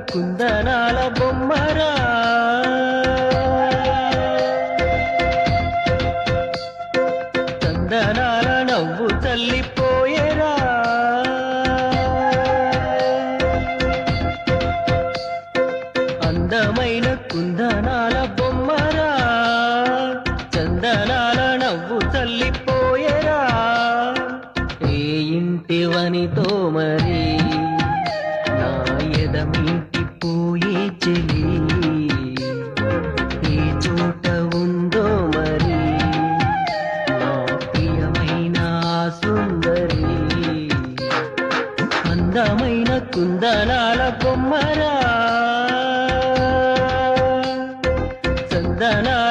కుందనాల బొమ్మరా చందనాల నవ్వు చల్లిపోయేరా అందమైన కుందనాల బొమ్మరా చందనాల నవ్వు చల్లిపోయేరా ఏ ఇంటివనితో మరి నా ఎదమింటి పోయే చెలి ఏ చోట ఉందో మరి నా ప్రియమైన సుందరి అందమైన కుందనాల బొమ్మరా చందనాల